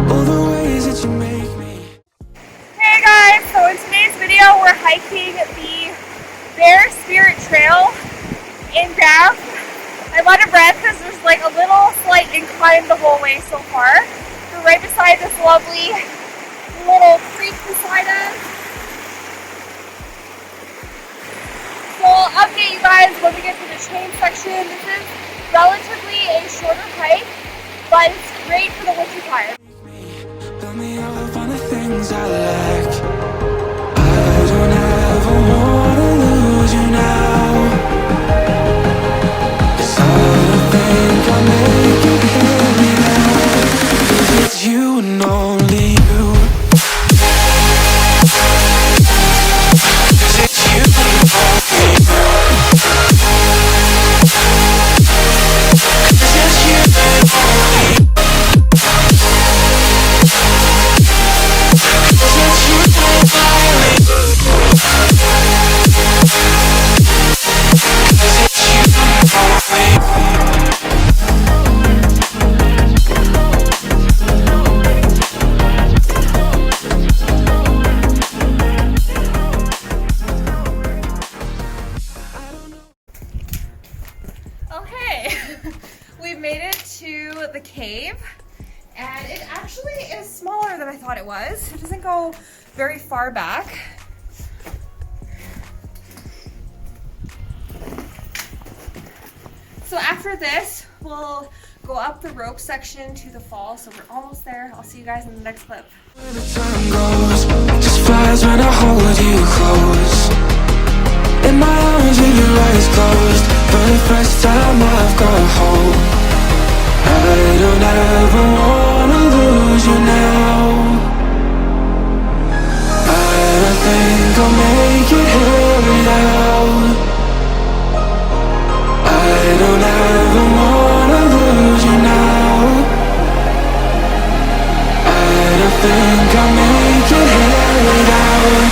all the ways that you make me. Hey guys, so in today's video we're hiking the Bear Spirit Trail in Banff. I'm out of breath because there's like a little slight incline the whole way so far. We're right beside this lovely little creek beside us. So I'll update you guys when we get to the train section. This is relatively a shorter hike, but it's great for the winter time. Build me up on the things I lack. I don't ever wanna lose you now. 'Cause I don't think I'll make it here without. 'Cause it's you and only you. 'Cause it's you and only you. 'Cause it's you and only you. Okay, we've made it to the cave, and it actually is smaller than I thought it was. It doesn't go very far back. So after this, we'll go up the rope section to the fall, so we're almost there. I'll see you guys in the next clip. Where the time goes, just flies when I hold you close. In my arms with your eyes closed, for the first time I've got hope. I don't ever wanna lose you now. I don't think I'll make it here without. I don't ever wanna lose you now. I don't think I'll make it here without.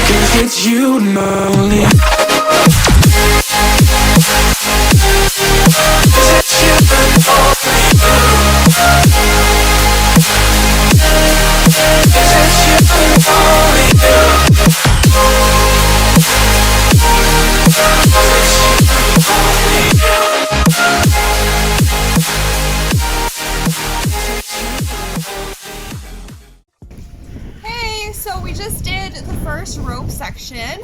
'Cause it's you and only. 'Cause it's you and only. 'Cause it's you and only. 'Cause it's you and only. Hey, so we just did the first rope section.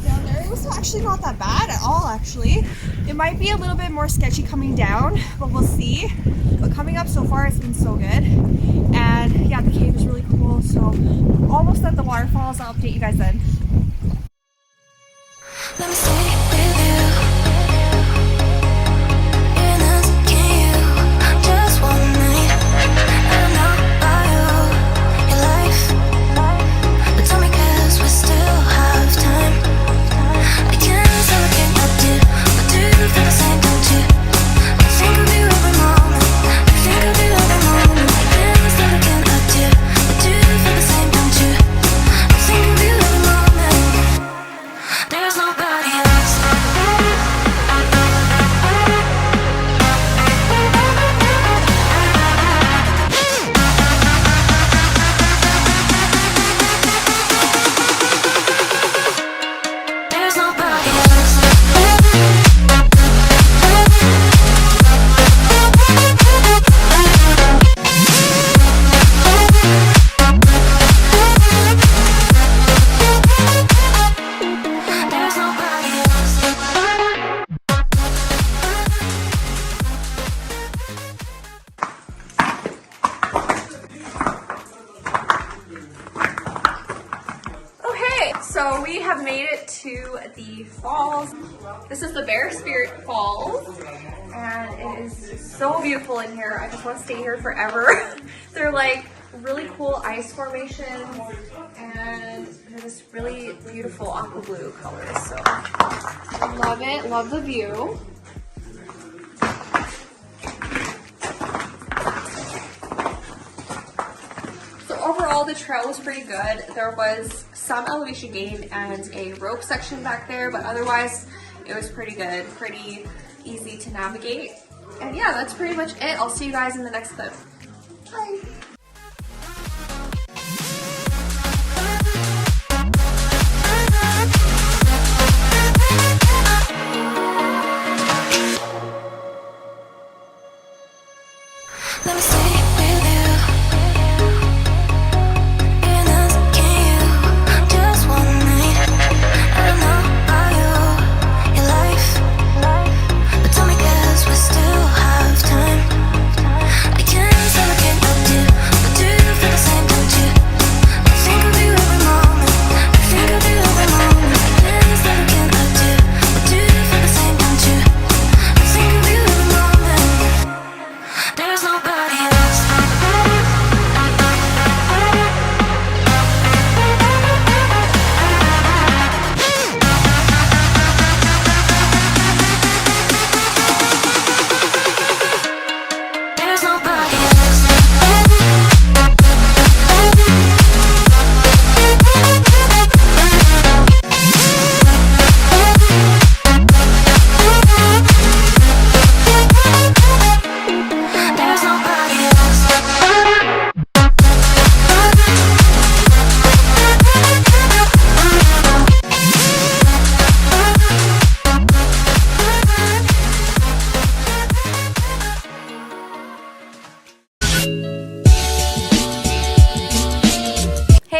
Down there, it was actually not that bad at all, actually. It might be a little bit more sketchy coming down, but we'll see. But coming up so far, it's been so good. And yeah, the cave is really cool. So almost at the waterfalls. I'll update you guys then. Let me stay with you. In us, can you? Just one night. I'm not by your life. But tell me 'cause we still have time. I can't say what can I do. But do you feel the same, don't you? I think of you every moment. I think of you every moment. I can't say what can I do. But do you feel the same, don't you? I think of you every moment. There's nobody else. There's nobody else. There's nobody else. Okay, so we have made it to the falls. This is the Bear Spirit Falls, and it is so beautiful in here. I just want to stay here forever. They're like really cool ice formations, and they're this really beautiful aqua blue colors. So love it, love the view. So overall, the trail was pretty good. There was some elevation gain and a rope section back there, but otherwise it was pretty good, pretty easy to navigate. And yeah, that's pretty much it. I'll see you guys in the next clip. Bye.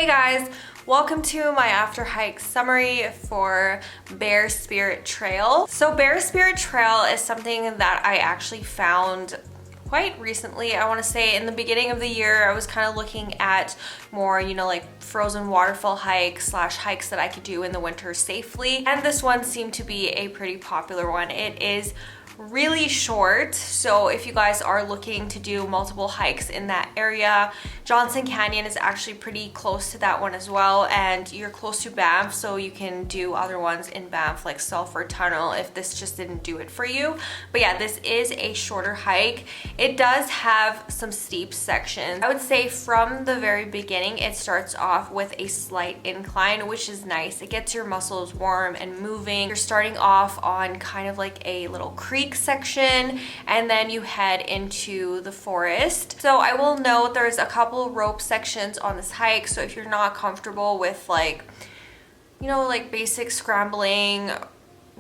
Hey guys, welcome to my after hike summary for Bear Spirit Trail. So Bear Spirit Trail is something that I actually found quite recently. I want to say in the beginning of the year, I was kind of looking at more, you know, like frozen waterfall hikes / hikes that I could do in the winter safely. And this one seemed to be a pretty popular one. It is really short, so if you guys are looking to do multiple hikes in that area, Johnson Canyon is actually pretty close to that one as well, and you're close to Banff, so you can do other ones in Banff like Sulphur Tunnel if this just didn't do it for you. But yeah, this is a shorter hike. It does have some steep sections. I would say from the very beginning it starts off with a slight incline, which is nice. It gets your muscles warm and moving. You're starting off on kind of like a little creek section, and then you head into the forest. So I will note there's a couple rope sections on this hike, so if you're not comfortable with, like, you know, like basic scrambling,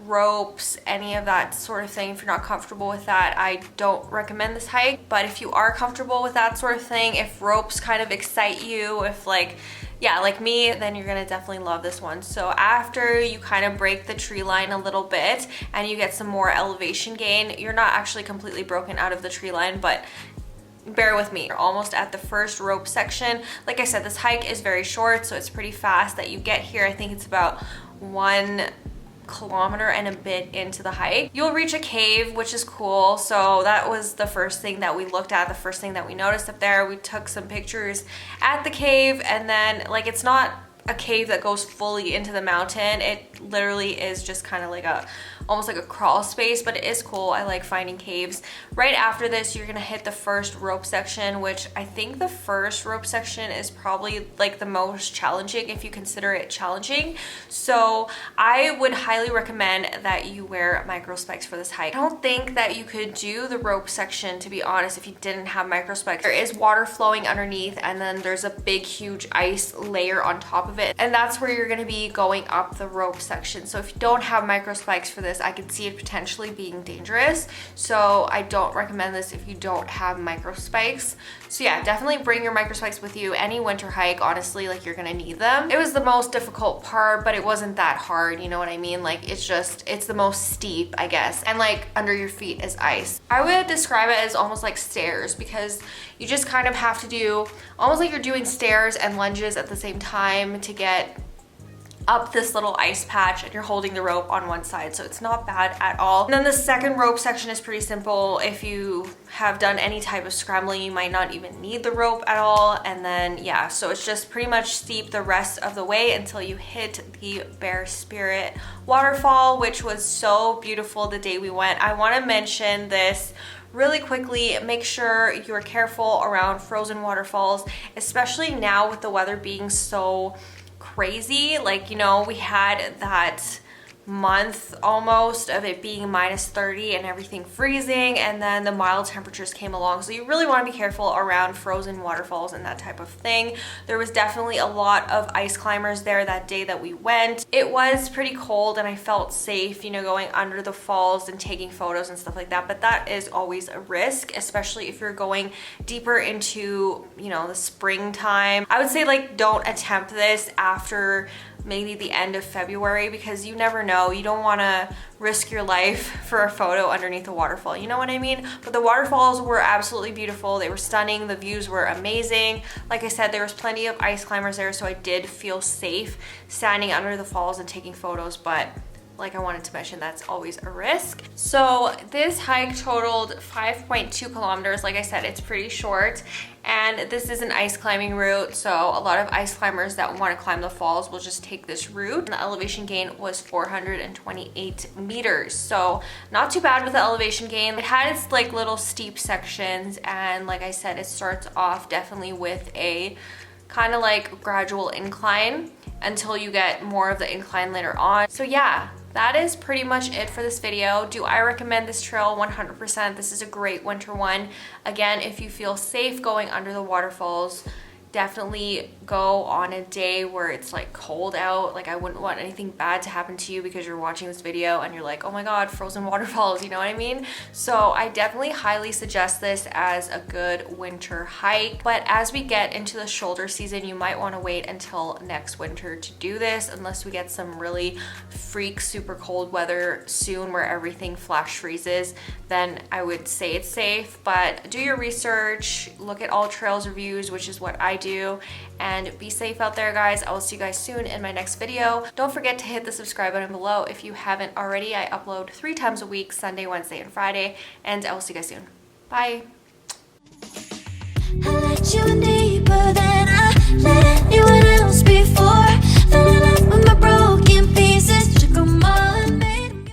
ropes, any of that sort of thing, if you're not comfortable with that, I don't recommend this hike. But if you are comfortable with that sort of thing, if ropes kind of excite you, if like, yeah, like me, then you're gonna definitely love this one. So after you kind of break the tree line a little bit and you get some more elevation gain, you're not actually completely broken out of the tree line, but bear with me. You're almost at the first rope section. Like I said, this hike is very short, so it's pretty fast that you get here. I think it's about 1 kilometer and a bit into the hike. You'll reach a cave, which is cool. So that was the first thing that we looked at, the first thing that we noticed up there. We took some pictures at the cave, and then, like, it's not a cave that goes fully into the mountain. It literally is just kind of like almost like a crawl space, but it is cool. I like finding caves. Right after this, you're gonna hit the first rope section, which I think the first rope section is probably like the most challenging, if you consider it challenging. So I would highly recommend that you wear micro spikes for this hike. I don't think that you could do the rope section, to be honest, if you didn't have micro spikes. There is water flowing underneath, and then there's a big, huge ice layer on top of it, and that's where you're gonna be going up the rope section. So if you don't have micro spikes for this, I could see it potentially being dangerous. So I don't recommend this if you don't have micro spikes. So yeah, definitely bring your micro spikes with you. Any winter hike, honestly, like, you're gonna need them. It was the most difficult part, but it wasn't that hard, you know what I mean? Like, it's the most steep, I guess. And like under your feet is ice. I would describe it as almost like stairs, because you just kind of have to do almost like you're doing stairs and lunges at the same time to get up this little ice patch, and you're holding the rope on one side, so it's not bad at all. And then the second rope section is pretty simple. If you have done any type of scrambling, you might not even need the rope at all. And then yeah, so it's just pretty much steep the rest of the way until you hit the Bear Spirit waterfall, which was so beautiful the day we went. I want to mention this really quickly. Make sure you're careful around frozen waterfalls, especially now with the weather being so crazy. Like, you know, we had that month almost of it being -30 and everything freezing, and then the mild temperatures came along, so you really want to be careful around frozen waterfalls and that type of thing. There was definitely a lot of ice climbers there that day that we went. It was pretty cold, and I felt safe, you know, going under the falls and taking photos and stuff like that, but that is always a risk, especially if you're going deeper into, you know, the springtime. I would say, like, don't attempt this after maybe the end of February, because you never know. You don't want to risk your life for a photo underneath a waterfall, you know what I mean? But the waterfalls were absolutely beautiful. They were stunning. The views were amazing. Like I said, there was plenty of ice climbers there, so I did feel safe standing under the falls and taking photos, but like I wanted to mention, that's always a risk. So this hike totaled 5.2 kilometers. Like I said, it's pretty short, and this is an ice climbing route, so a lot of ice climbers that want to climb the falls will just take this route. And the elevation gain was 428 meters, so not too bad with the elevation gain. It had its like little steep sections, and like I said, it starts off definitely with a kind of like gradual incline until you get more of the incline later on. So yeah, that is pretty much it for this video. Do I recommend this trail? 100%. This is a great winter one. Again, if you feel safe going under the waterfalls, definitely go on a day where it's like cold out. Like I wouldn't want anything bad to happen to you because you're watching this video and you're like, oh my god, frozen waterfalls, you know what I mean? So I definitely highly suggest this as a good winter hike. But as we get into the shoulder season, you might want to wait until next winter to do this, unless we get some really freak super cold weather soon where everything flash freezes. Then I would say it's safe, but do your research, look at all trails reviews, which is what I do, and be safe out there, guys. I will see you guys soon in my next video. Don't forget to hit the subscribe button below if you haven't already. I upload 3 times a week, Sunday, Wednesday, and Friday, and I will see you guys soon. Bye. I let you in the